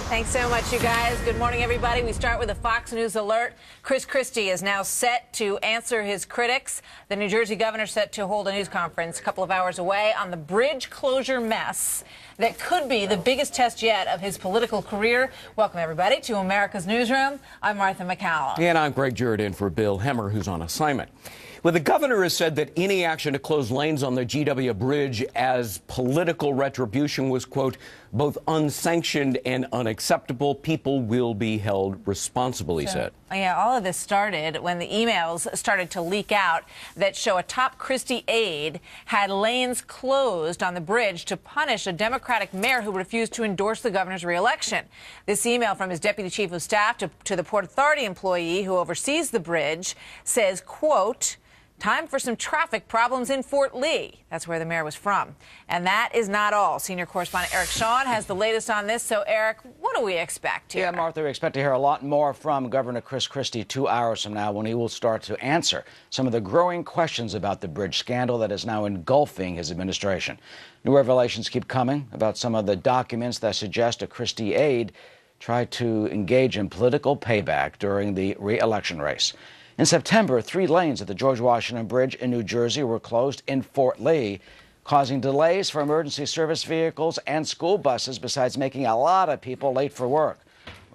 Thanks so much, you guys. Good morning, everybody. We start with a Fox News alert. Christie is now set to answer his critics. The New Jersey governor set to hold a news conference a couple of hours away on the bridge closure mess that could be the biggest test yet of his political career. Welcome, everybody, to America's Newsroom. I'm Martha McCallum. And I'm Greg Jarrett in for Bill Hemmer, who's on assignment. Well, the governor has said that any action to close lanes on the GW Bridge as political retribution was, quote, both unsanctioned and unacceptable. People will be held responsible, he said. Yeah, all of this started when the emails started to leak out that show a top Christie aide had lanes closed on the bridge to punish a Democratic mayor who refused to endorse the governor's reelection. This email from his deputy chief of staff to the Port Authority employee who oversees the bridge says, quote, time for some traffic problems in Fort Lee. That's where the mayor was from. And that is not all. Senior correspondent Eric Shawn has the latest on this. So, Eric, what do we expect here? Yeah, Martha, we expect to hear a lot more from Governor Christie 2 hours from now when he will start to answer some of the growing questions about the bridge scandal that is now engulfing his administration. New revelations keep coming about some of the documents that suggest a Christie aide tried to engage in political payback during the re-election race. In September, 3 lanes at the George Washington Bridge in New Jersey were closed in Fort Lee, causing delays for emergency service vehicles and school buses, besides making a lot of people late for work.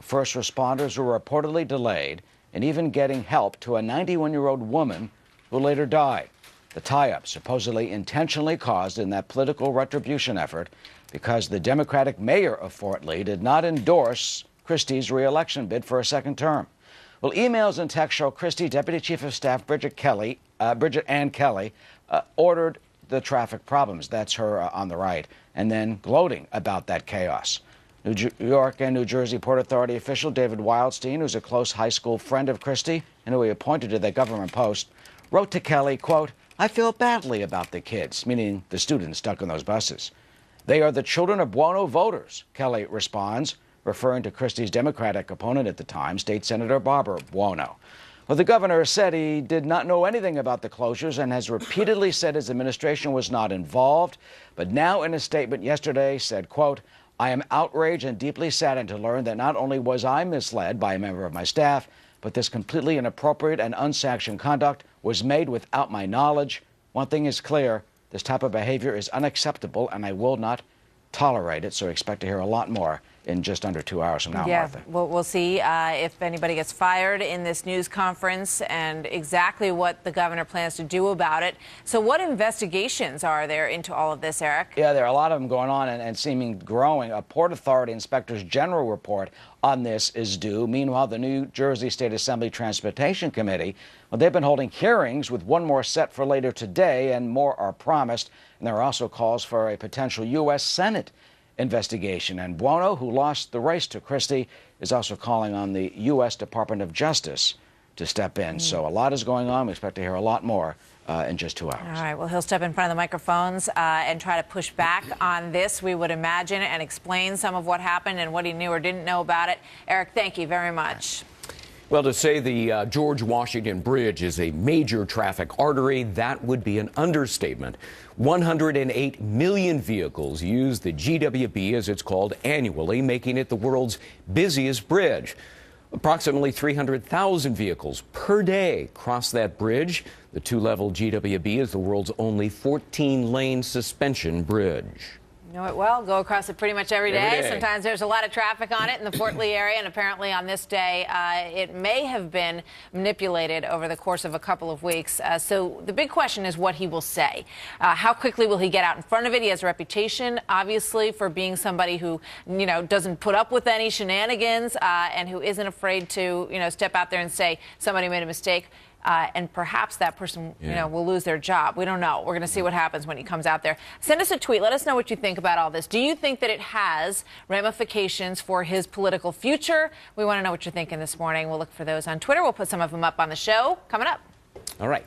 First responders were reportedly delayed and even getting help to a 91-year-old woman who later died. The tie-up supposedly intentionally caused in that political retribution effort because the Democratic mayor of Fort Lee did not endorse Christie's re-election bid for a second term. Well, emails and texts show Christie Deputy Chief of Staff Bridget Ann Kelly ordered the traffic problems. That's her on the right. And then gloating about that chaos. New York and New Jersey Port Authority official David Wildstein, who's a close high school friend of Christie and who he appointed to the government post, wrote to Kelly, quote, I feel badly about the kids, meaning the students stuck in those buses. They are the children of Buono voters, Kelly responds, referring to Christie's Democratic opponent at the time, State Senator Barbara Buono. Well, the governor said he did not know anything about the closures and has repeatedly said his administration was not involved, but now in a statement yesterday said, quote, I am outraged and deeply saddened to learn that not only was I misled by a member of my staff, but this completely inappropriate and unsanctioned conduct was made without my knowledge. One thing is clear, this type of behavior is unacceptable and I will not tolerate it. So expect to hear a lot more in just under 2 hours from now, Martha. We'll see if anybody gets fired in this news conference and exactly what the governor plans to do about it. So what investigations are there into all of this, Eric? Yeah, there are a lot of them going on and seeming growing. A Port Authority Inspector's General report on this is due. Meanwhile, the New Jersey State Assembly Transportation Committee, well, they've been holding hearings with one more set for later today, and more are promised. And there are also calls for a potential U.S. Senate investigation. And Buono, who lost the race to Christie, is also calling on the U.S. Department of Justice to step in. So a lot is going on. We expect to hear a lot more in just 2 hours. All right. Well, he'll step in front of the microphones and try to push back on this, we would imagine, and explain some of what happened and what he knew or didn't know about it. Eric, thank you very much. Well, to say the George Washington Bridge is a major traffic artery, that would be an understatement. 108 million vehicles use the GWB, as it's called, annually, making it the world's busiest bridge. Approximately 300,000 vehicles per day cross that bridge. The 2-level GWB is the world's only 14-lane suspension bridge. You know it well. Go across it pretty much every day. Sometimes there's a lot of traffic on it in the Fort Lee area, and apparently on this day it may have been manipulated over the course of a couple of weeks. So the big question is what he will say. How quickly will he get out in front of it? He has a reputation, obviously, for being somebody who, you know, doesn't put up with any shenanigans and who isn't afraid to, you know, step out there and say somebody made a mistake. And perhaps that person, you know, will lose their job. We don't know. We're going to see what happens when he comes out there. Send us a tweet. Let us know what you think about all this. Do you think that it has ramifications for his political future? We want to know what you're thinking this morning. We'll look for those on Twitter. We'll put some of them up on the show coming up. All right.